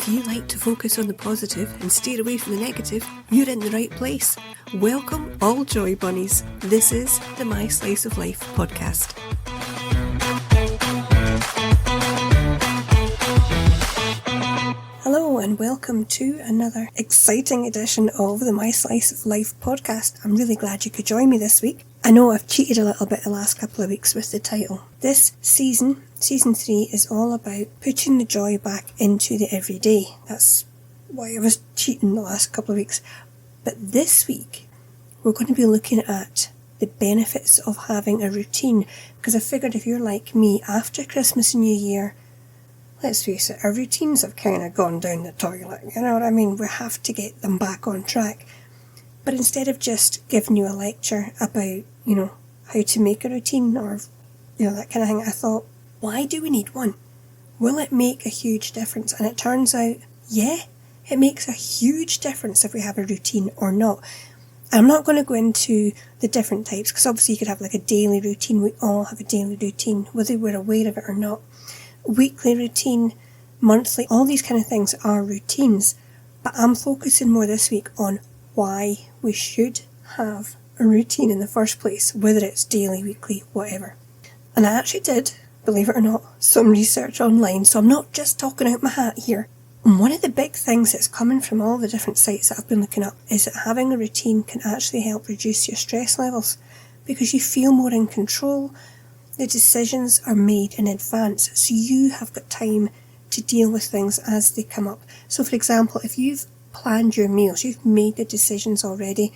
If you like to focus on the positive and steer away from the negative, you're in the right place. Welcome, all joy bunnies. This is the My Slice of Life podcast. Hello and welcome to another exciting edition of the My Slice of Life podcast. I'm really glad you could join me this week. I know I've cheated a little bit the last couple of weeks with the title. This season 3, is all about putting the joy back into the everyday. That's why I was cheating the last couple of weeks. But this week, we're going to be looking at the benefits of having a routine. Because I figured if you're like me, after Christmas and New Year, let's face it, our routines have kind of gone down the toilet. You know what I mean? We have to get them back on track. But instead of just giving you a lecture about, how to make a routine or, that kind of thing, I thought, why do we need one? Will it make a huge difference? And it turns out, yeah, it makes a huge difference if we have a routine or not. I'm not going to go into the different types, because obviously you could have like a daily routine. We all have a daily routine, whether we're aware of it or not. Weekly routine, monthly, all these kind of things are routines. But I'm focusing more this week on why we should have a routine in the first place, whether it's daily, weekly, whatever. And I actually did, believe it or not, some research online, so I'm not just talking out my hat here. And one of the big things that's coming from all the different sites that I've been looking up is that having a routine can actually help reduce your stress levels, because you feel more in control. The decisions are made in advance, so you have got time to deal with things as they come up. So for example, if you've planned your meals, you've made the decisions already,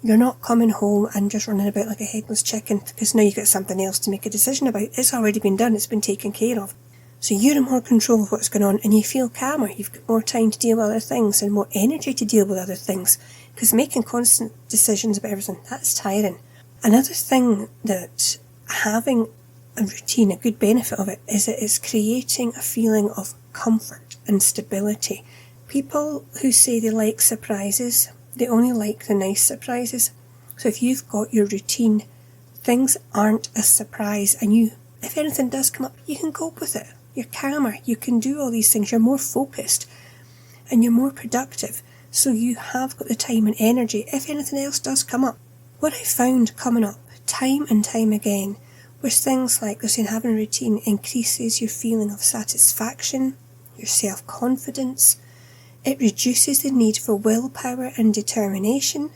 you're not coming home and just running about like a headless chicken because now you've got something else to make a decision about. It's already been done, it's been taken care of. So you're in more control of what's going on and you feel calmer, you've got more time to deal with other things and more energy to deal with other things, because making constant decisions about everything, that's tiring. Another thing that having a routine, a good benefit of it, is that it's creating a feeling of comfort and stability. People who say they like surprises, they only like the nice surprises. So if you've got your routine, things aren't a surprise, and if anything does come up, you can cope with it. You're calmer, you can do all these things, you're more focused and you're more productive. So you have got the time and energy if anything else does come up. What I found coming up time and time again was things like they're saying having a routine increases your feeling of satisfaction, your self-confidence. It reduces the need for willpower and determination.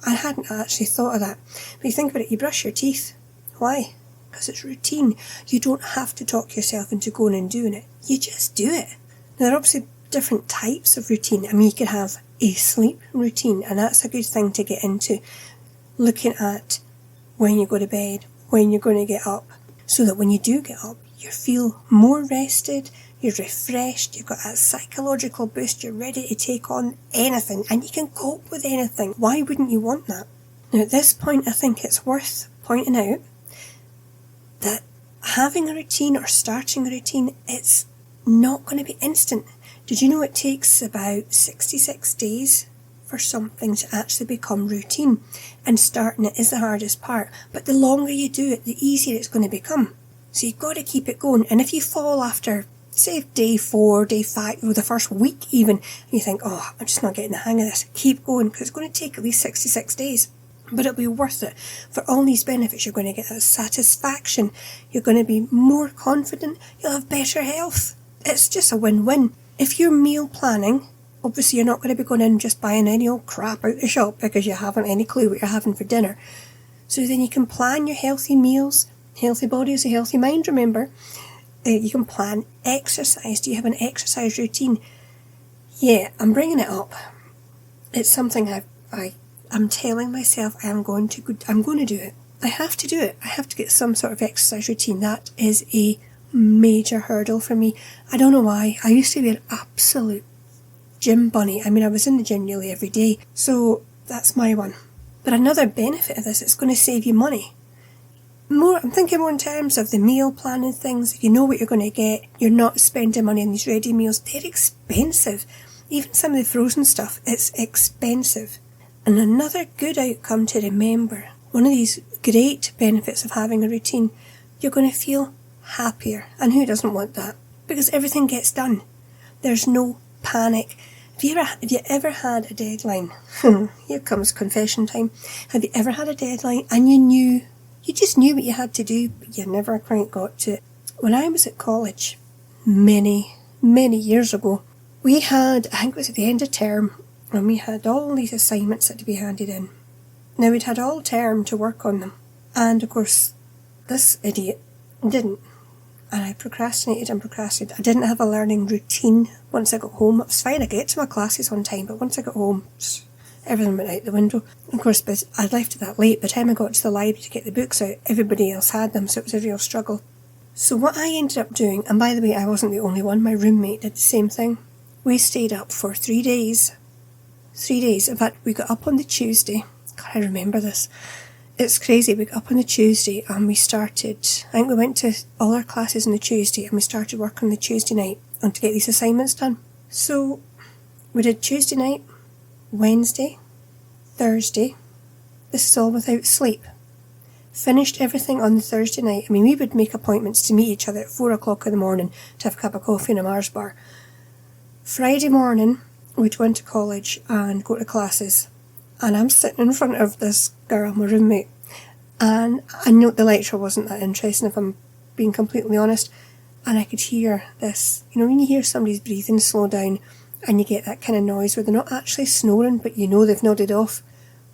I hadn't actually thought of that. But you think about it, you brush your teeth. Why? Because it's routine. You don't have to talk yourself into going and doing it. You just do it. Now, there are obviously different types of routine. I mean, you could have a sleep routine, and that's a good thing to get into. Looking at when you go to bed, when you're going to get up, so that when you do get up, you feel more rested, you're refreshed, you've got that psychological boost, you're ready to take on anything, and you can cope with anything. Why wouldn't you want that? Now at this point, I think it's worth pointing out that having a routine or starting a routine, it's not going to be instant. Did you know it takes about 66 days for something to actually become routine? And starting it is the hardest part, but the longer you do it, the easier it's going to become. So you've got to keep it going. And if you fall after, say, day 4, day 5, or the first week even, and you think, oh, I'm just not getting the hang of this, keep going, because it's going to take at least 66 days. But it'll be worth it for all these benefits. You're going to get that satisfaction. You're going to be more confident. You'll have better health. It's just a win-win. If you're meal planning, obviously you're not going to be going in and just buying any old crap out the shop because you haven't any clue what you're having for dinner. So then you can plan your healthy meals. Healthy body is a healthy mind, remember. You can plan exercise. Do you have an exercise routine? Yeah, I'm bringing it up. It's something I'm telling myself I'm going to do it. I have to do it. I have to get some sort of exercise routine. That is a major hurdle for me. I don't know why. I used to be an absolute gym bunny. I mean, I was in the gym nearly every day. So that's my one. But another benefit of this, it's going to save you money. I'm thinking more in terms of the meal planning things. If you know what you're going to get, you're not spending money on these ready meals. They're expensive. Even some of the frozen stuff, it's expensive. And another good outcome to remember, one of these great benefits of having a routine, you're going to feel happier. And who doesn't want that? Because everything gets done. There's no panic. Have you ever had a deadline? Here comes confession time. Have you ever had a deadline and you just knew what you had to do, but you never quite got to it? When I was at college, many, many years ago, we had, I think it was at the end of term, and we had all these assignments that had to be handed in. Now, we'd had all term to work on them. And, of course, this idiot didn't. And I procrastinated. I didn't have a learning routine once I got home. It was fine, I get to my classes on time, but once I got home, everything went out the window. Of course, but I'd left it that late. By the time I got to the library to get the books out, everybody else had them, so it was a real struggle. So what I ended up doing, and by the way, I wasn't the only one, my roommate did the same thing. We stayed up for 3 days. 3 days. In fact, we got up on the Tuesday. God, I remember this. It's crazy. We got up on the Tuesday and we started, I think we went to all our classes on the Tuesday and we started work on the Tuesday night and to get these assignments done. So we did Tuesday night, Wednesday, Thursday. This is all without sleep. Finished everything on the Thursday night. I mean, we would make appointments to meet each other at 4 o'clock in the morning to have a cup of coffee in a Mars bar. Friday morning, we'd go into college and go to classes. And I'm sitting in front of this girl, my roommate, and I know the lecture wasn't that interesting, if I'm being completely honest, and I could hear this, when you hear somebody's breathing slow down and you get that kind of noise where they're not actually snoring, but they've nodded off.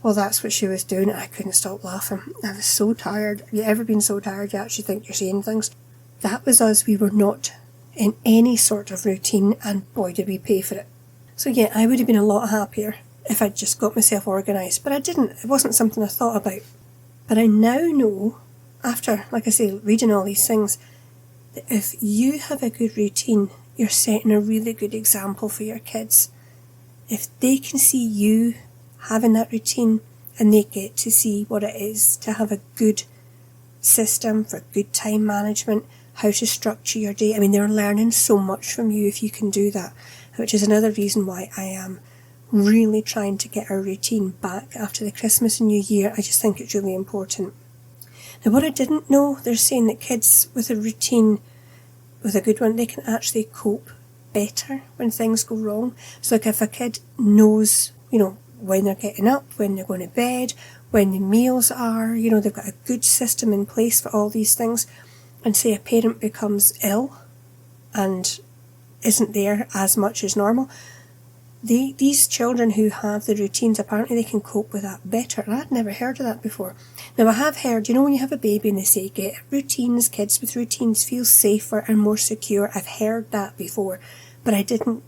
Well, that's what she was doing, and I couldn't stop laughing. I was so tired. Have you ever been so tired you actually think you're saying things? That was us. We were not in any sort of routine, and boy, did we pay for it. So yeah, I would have been a lot happier if I'd just got myself organised, but I didn't. It wasn't something I thought about. But I now know, after, like I say, reading all these things, that if you have a good routine, you're setting a really good example for your kids. If they can see you having that routine and they get to see what it is to have a good system for good time management, how to structure your day, I mean, they're learning so much from you if you can do that, which is another reason why I am really trying to get our routine back after the Christmas and New Year. I just think it's really important. Now, what I didn't know, they're saying that kids with a routine, with a good one, they can actually cope better when things go wrong. So like if a kid knows, when they're getting up, when they're going to bed, when the meals are, they've got a good system in place for all these things, and say a parent becomes ill and isn't there as much as normal, these children who have the routines, apparently they can cope with that better. And I'd never heard of that before. Now, I have heard, when you have a baby and they say get routines, kids with routines feel safer and more secure. I've heard that before, but I didn't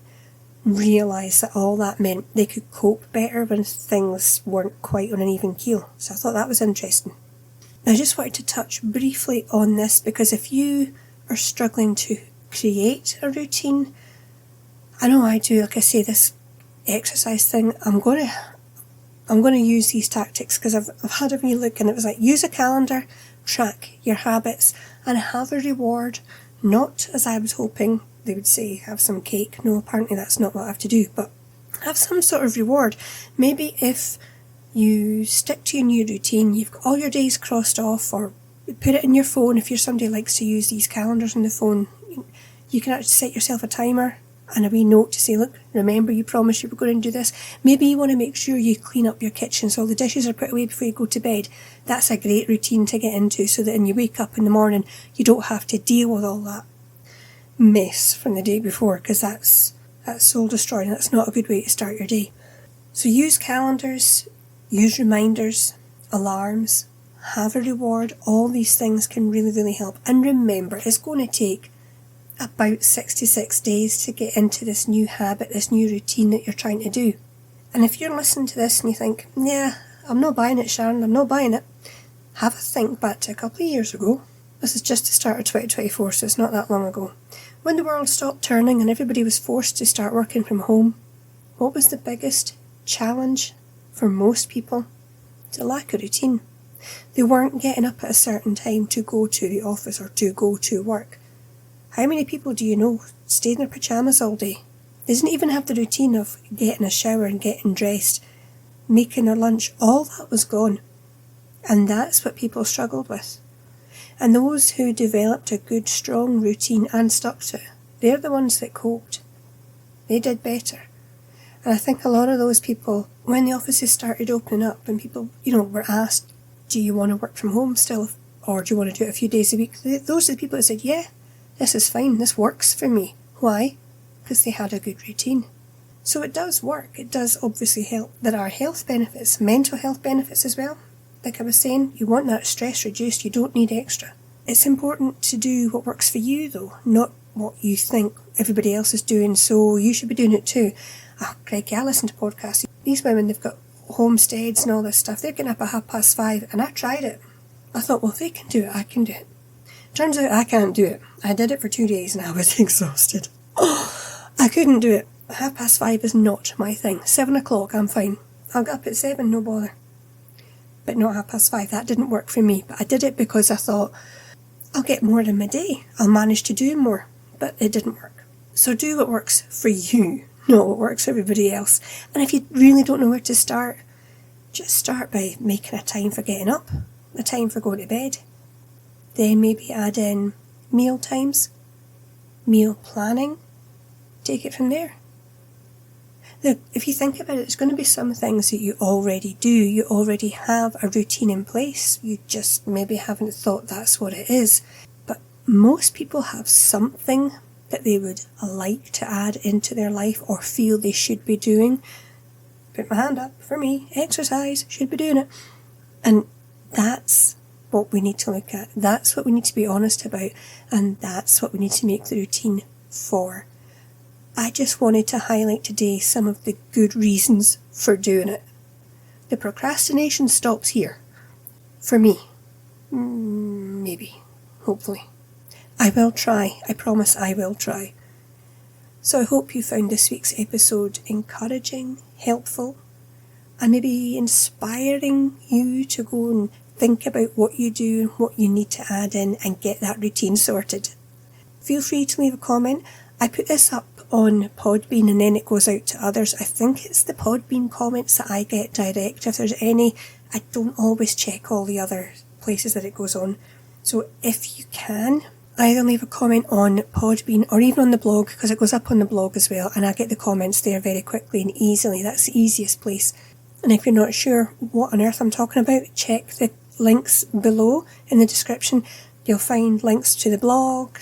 realise that all that meant they could cope better when things weren't quite on an even keel. So I thought that was interesting. Now, I just wanted to touch briefly on this, because if you are struggling to create a routine, I know I do, like I say, this exercise thing, I'm going to use these tactics, because I've had a wee look and it was like, use a calendar, track your habits and have a reward. Not, as I was hoping they would say, have some cake. No, apparently that's not what I have to do, but have some sort of reward. Maybe if you stick to your new routine, you've got all your days crossed off, or put it in your phone. If you're somebody who likes to use these calendars on the phone, you can actually set yourself a timer and a wee note to say, look, remember you promised you were going to do this. Maybe you want to make sure you clean up your kitchen so all the dishes are put away before you go to bed. That's a great routine to get into, so that when you wake up in the morning, you don't have to deal with all that mess from the day before, because that's soul destroying. That's not a good way to start your day. So use calendars, use reminders, alarms, have a reward. All these things can really, really help. And remember, it's going to take about 66 days to get into this new habit, this new routine that you're trying to do. And if you're listening to this and you think, yeah, I'm not buying it, Sharon, I'm not buying it, have a think back to a couple of years ago. This is just the start of 2024, so it's not that long ago. When the world stopped turning and everybody was forced to start working from home, what was the biggest challenge for most people? It's a lack of routine. They weren't getting up at a certain time to go to the office or to go to work. How many people do you know stayed in their pyjamas all day? They didn't even have the routine of getting a shower and getting dressed, making their lunch. All that was gone. And that's what people struggled with. And those who developed a good, strong routine and stuck to it, they're the ones that coped. They did better. And I think a lot of those people, when the offices started opening up and people, were asked, do you want to work from home still? Or do you want to do it a few days a week? Those are the people that said, yeah, this is fine. This works for me. Why? Because they had a good routine. So it does work. It does obviously help. There are health benefits, mental health benefits as well. Like I was saying, you want that stress reduced. You don't need extra. It's important to do what works for you though, not what you think everybody else is doing, so you should be doing it too. Oh, Crikey, I listen to podcasts. These women, they've got homesteads and all this stuff. They're getting up at 5:30, and I tried it. I thought, well, if they can do it, I can do it. Turns out I can't do it. I did it for 2 days and I was exhausted. I couldn't do it. 5:30 is not my thing. 7 o'clock, I'm fine. I'll get up at 7, no bother. But not 5:30. That didn't work for me. But I did it because I thought, I'll get more in my day. I'll manage to do more. But it didn't work. So do what works for you, not what works for everybody else. And if you really don't know where to start, just start by making a time for getting up, a time for going to bed. Then maybe add in meal times, meal planning. Take it from there. Look, if you think about it, it's going to be some things that you already do. You already have a routine in place. You just maybe haven't thought that's what it is. But most people have something that they would like to add into their life or feel they should be doing. Put my hand up for me. Exercise, should be doing it. And that's what we need to look at. That's what we need to be honest about. And that's what we need to make the routine for. I just wanted to highlight today some of the good reasons for doing it. The procrastination stops here. For me. Maybe. Hopefully. I will try. I promise I will try. So I hope you found this week's episode encouraging, helpful, and maybe inspiring you to go and think about what you do and what you need to add in and get that routine sorted. Feel free to leave a comment. I put this up on Podbean and then it goes out to others. I think it's the Podbean comments that I get direct. If there's any, I don't always check all the other places that it goes on. So if you can, either leave a comment on Podbean or even on the blog, because it goes up on the blog as well, and I get the comments there very quickly and easily. That's the easiest place. And if you're not sure what on earth I'm talking about, check the links below in the description. You'll find links to the blog,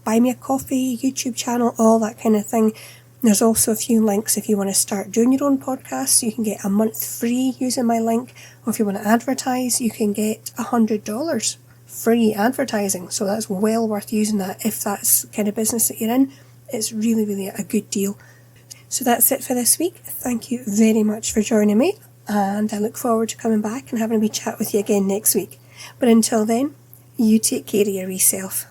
Buy Me a Coffee, YouTube channel, all that kind of thing. There's also a few links if you want to start doing your own podcast, so you can get a month free using my link. Or if you want to advertise, you can get $100 free advertising. So that's well worth using that if that's the kind of business that you're in. It's really, really a good deal. So that's it for this week. Thank you very much for joining me. And I look forward to coming back and having a wee chat with you again next week. But until then, you take care of your wee self.